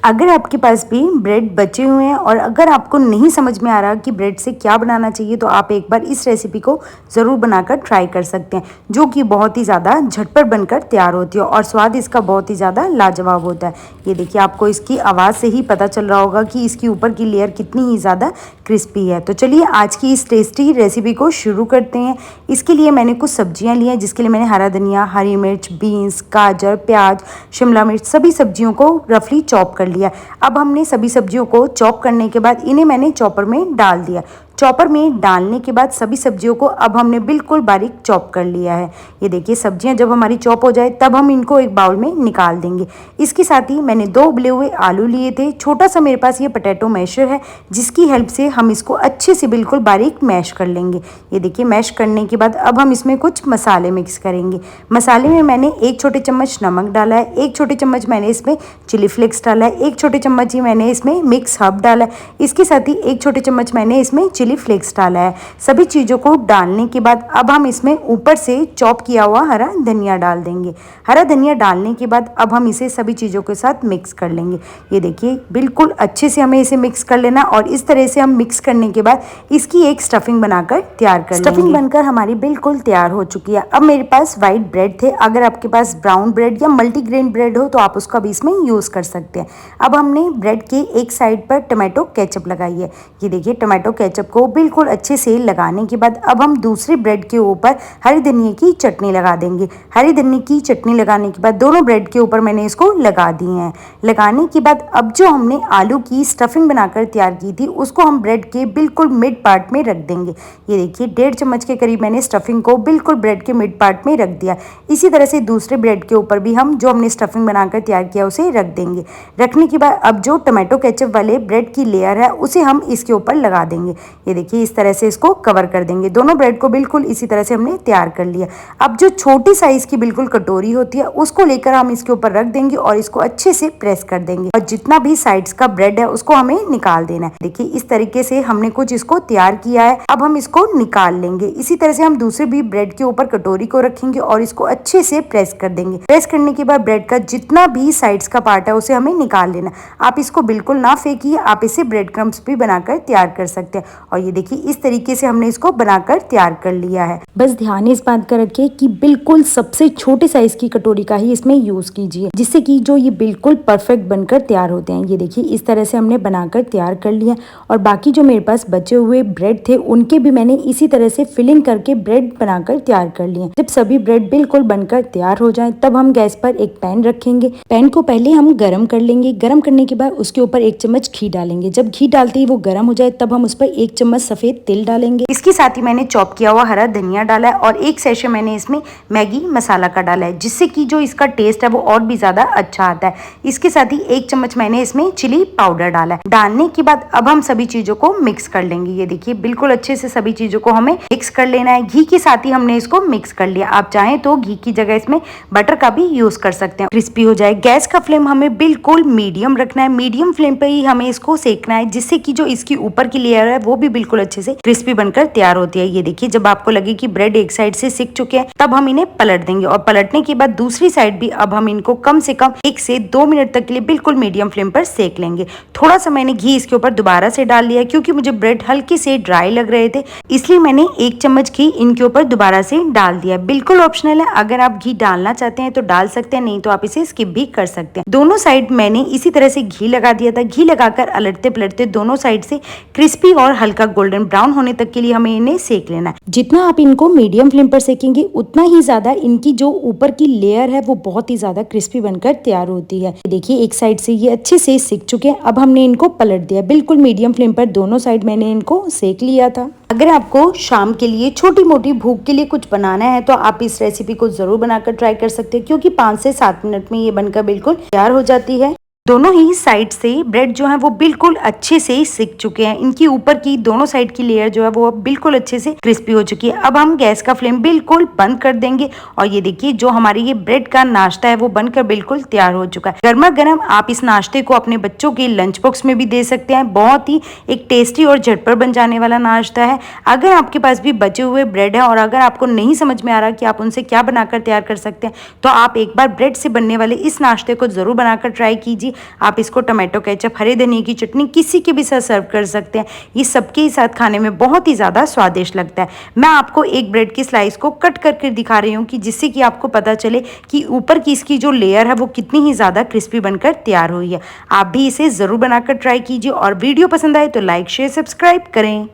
अगर आपके पास भी ब्रेड बचे हुए हैं और अगर आपको नहीं समझ में आ रहा कि ब्रेड से क्या बनाना चाहिए, तो आप एक बार इस रेसिपी को ज़रूर बनाकर ट्राई कर सकते हैं, जो कि बहुत ही ज़्यादा झटपट बनकर तैयार होती है और स्वाद इसका बहुत ही ज़्यादा लाजवाब होता है। ये देखिए, आपको इसकी आवाज़ से ही पता चल रहा होगा कि इसकी ऊपर की लेयर कितनी ही ज़्यादा क्रिस्पी है। तो चलिए आज की इस टेस्टी रेसिपी को शुरू करते हैं। इसके लिए मैंने कुछ सब्जियाँ ली हैं, जिसके लिए मैंने हरा धनिया, हरी मिर्च, बीन्स, गाजर, प्याज, शिमला मिर्च सभी सब्जियों को रफली चॉप कर लिया। अब हमने सभी सब्जियों को चॉप करने के बाद इन्हें मैंने चॉपर में डाल दिया। चॉपर में डालने के बाद सभी सब्जियों को अब हमने बिल्कुल बारीक चॉप कर लिया है। ये देखिए, सब्जियां जब हमारी चॉप हो जाए तब हम इनको एक बाउल में निकाल देंगे। इसके साथ ही मैंने 2 उबले हुए आलू लिए थे। छोटा सा मेरे पास ये पोटैटो मैशर है, जिसकी हेल्प से हम इसको अच्छे से बिल्कुल बारीक मैश कर लेंगे। ये देखिए, मैश करने के बाद अब हम इसमें कुछ मसाले मिक्स करेंगे। मसाले में मैंने 1 छोटे चम्मच नमक डाला है, 1 छोटे चम्मच मैंने इसमें चिली फ्लेक्स डाला है, 1 छोटे चम्मच ही मैंने इसमें मिक्स हर्ब डाला है। इसके साथ ही 1 छोटे चम्मच मैंने इसमें चिली फ्लेक्स डाला है। सभी चीज़ों को डालने के बाद अब हम इसमें ऊपर से चॉप किया हुआ हरा धनिया डाल देंगे। हरा धनिया डालने के बाद अब हम इसे सभी चीज़ों के साथ मिक्स कर लेंगे। ये देखिए, बिल्कुल अच्छे से हमें इसे मिक्स कर लेना और इस तरह से हम मिक्स करने के बाद इसकी एक स्टफिंग बनाकर तैयार कर लेंगे। स्टफिंग बनकर हमारी बिल्कुल तैयार हो चुकी है। अब मेरे पास वाइट ब्रेड थे, अगर आपके पास ब्राउन ब्रेड या मल्टीग्रेन ब्रेड हो तो आप उसका भी इसमें यूज़ कर सकते हैं। अब हमने ब्रेड के एक साइड पर टमाटो केचप लगाई है। ये देखिए, टमाटो केचप को बिल्कुल अच्छे से लगाने के बाद अब हम दूसरे ब्रेड के ऊपर हरी धनिया की चटनी लगा देंगे। हरी धनिया की चटनी लगाने के बाद दोनों ब्रेड के ऊपर मैंने इसको लगा दी है। लगाने के बाद अब जो हमने आलू की स्टफिंग बनाकर तैयार की थी, उसको हम ब्रेड के बिल्कुल मिड पार्ट में रख देंगे। ये देखिए, 1.5 चम्मच के करीब मैंने स्टफिंग को बिल्कुल ब्रेड के मिड पार्ट में रख दिया। इसी तरह से दूसरे ब्रेड के ऊपर भी हम जो हमने स्टफिंग बनाकर तैयार किया उसे रख देंगे। रखने के बाद अब जो टमाटो केचप वाले ब्रेड की लेयर है उसे हम इसके ऊपर लगा देंगे। ये देखिए, इस तरह से इसको कवर कर देंगे। दोनों ब्रेड को बिल्कुल इसी तरह से हमने तैयार कर लिया। अब जो छोटी साइज की बिल्कुल कटोरी होती है उसको लेकर हम इसके ऊपर रख देंगे और इसको अच्छे से प्रेस कर देंगे और जितना भी साइड्स का ब्रेड है उसको हमें निकाल देना है। देखिए, इस तरीके से हमने कुछ इसको तैयार किया है। अब हम इसको निकाल लेंगे। इसी तरह से हम दूसरे भी ब्रेड के ऊपर कटोरी को रखेंगे और इसको अच्छे से प्रेस कर देंगे। प्रेस करने के बाद ब्रेड का जितना भी साइड्स का पार्ट है उसे हमें निकाल लेना। आप इसको बिल्कुल ना फेंकिए, आप इसे ब्रेड क्रम्स भी बनाकर तैयार कर सकते हैं। और ये देखिए, इस तरीके से हमने इसको बनाकर तैयार कर लिया है। बस ध्यान इस बात का रखिए कि बिल्कुल सबसे छोटे साइज की कटोरी का ही इसमें यूज कीजिए, जिससे कि जो ये बिल्कुल परफेक्ट बनकर तैयार होते हैं। ये देखिए, इस तरह से हमने बनाकर तैयार कर लिया और बाकी जो मेरे पास बचे हुए ब्रेड थे उनके भी मैंने इसी तरह से फिलिंग करके ब्रेड बनाकर तैयार कर लिए। जब सभी ब्रेड बिल्कुल बनकर तैयार हो जाए तब हम गैस पर एक पैन रखेंगे। पैन को पहले हम गरम कर लेंगे। गरम करने के बाद उसके ऊपर 1 चम्मच घी डालेंगे। जब घी डालते ही वो गर्म हो जाए तब हम उस पर 1 चम्मच सफेद तिल डालेंगे। इसके साथ ही मैंने चॉप किया हुआ हरा धनिया डाला है और 1 सैशे मैंने इसमें मैगी मसाला का डाला है, जिससे कि जो इसका टेस्ट है वो और भी ज्यादा अच्छा आता है। इसके साथ ही 1 चम्मच मैंने इसमें चिली पाउडर डाला है। डालने के बाद अब हम सभी चीजों को मिक्स कर लेंगे। ये देखिए, बिल्कुल अच्छे से सभी चीजों को हमें मिक्स कर लेना है। घी के साथ ही हमने इसको मिक्स कर लिया। आप चाहें तो घी की जगह इसमें बटर का भी यूज कर सकते हैं, क्रिस्पी हो जाए। गैस का फ्लेम हमें बिल्कुल मीडियम रखना है। मीडियम फ्लेम पर ही हमें इसको सेकना है, जिससे कि जो इसकी ऊपर की लेयर है वो भी बिल्कुल अच्छे से क्रिस्पी बनकर तैयार होती है। ये देखिए, जब आपको लगे कि ब्रेड एक साइड से सिक चुके हैं तब हम इन्हें पलट देंगे और पलटने के बाद दूसरी साइड भी अब हम इनको कम से कम 1 से 2 मिनट तक के लिए बिल्कुल मीडियम फ्लेम पर सेक लेंगे। थोड़ा सा मैंने घी इसके ऊपर दोबारा से डाल लिया, क्योंकि मुझे ब्रेड हल्के से ड्राई लग रहे थे, इसलिए मैंने 1 चम्मच घी इनके ऊपर दोबारा से डाल दिया। बिल्कुल ऑप्शनल है, अगर आप घी डालना चाहते हैं तो डाल सकते हैं, नहीं तो आप इसे स्किप भी कर सकते हैं। दोनों साइड मैंने इसी तरह से घी लगा दिया था। घी लगाकर अलटते पलटते दोनों साइड से क्रिस्पी और हल्का गोल्डन ब्राउन होने तक के लिए हमें इन्हें सेक लेना है। जितना आप इनको मीडियम फ्लेम पर सेकेंगे उतना ही ज्यादा इनकी जो ऊपर की लेयर है वो बहुत ही ज्यादा क्रिस्पी बनकर तैयार होती है। देखिए, एक साइड से ये अच्छे से सिक चुके हैं। अब हमने इनको पलट दिया। बिल्कुल मीडियम फ्लेम पर दोनों साइड मैंने इनको सेक लिया था। अगर आपको शाम के लिए छोटी मोटी भूख के लिए कुछ बनाना है तो आप इस रेसिपी को जरूर बनाकर ट्राई कर सकते हैं, क्योंकि 5 से 7 मिनट में ये बनकर बिल्कुल तैयार हो जाती है। दोनों ही साइड से ब्रेड जो है वो बिल्कुल अच्छे से सिक चुके हैं। इनकी ऊपर की दोनों साइड की लेयर जो है वो अब बिल्कुल अच्छे से क्रिस्पी हो चुकी है। अब हम गैस का फ्लेम बिल्कुल बंद कर देंगे और ये देखिए, जो हमारी ये ब्रेड का नाश्ता है वो बनकर बिल्कुल तैयार हो चुका है। गर्मा गर्म आप इस नाश्ते को अपने बच्चों के लंच बॉक्स में भी दे सकते हैं। बहुत ही एक टेस्टी और झटपट बन जाने वाला नाश्ता है। अगर आपके पास भी बचे हुए ब्रेड है और अगर आपको नहीं समझ में आ रहा कि आप उनसे क्या बनाकर तैयार कर सकते हैं, तो आप एक बार ब्रेड से बनने वाले इस नाश्ते को जरूर बनाकर ट्राई कीजिए। आप इसको टमाटो केचप, हरे धनिए की चटनी किसी के भी साथ सर्व कर सकते हैं। ये सबके ही साथ खाने में बहुत ही ज़्यादा स्वादिष्ट लगता है। मैं आपको एक ब्रेड की स्लाइस को कट करके दिखा रही हूँ कि जिससे कि आपको पता चले कि ऊपर की इसकी जो लेयर है वो कितनी ही ज़्यादा क्रिस्पी बनकर तैयार हुई है। आप भी इसे ज़रूर बनाकर ट्राई कीजिए और वीडियो पसंद आए तो लाइक, शेयर, सब्सक्राइब करें।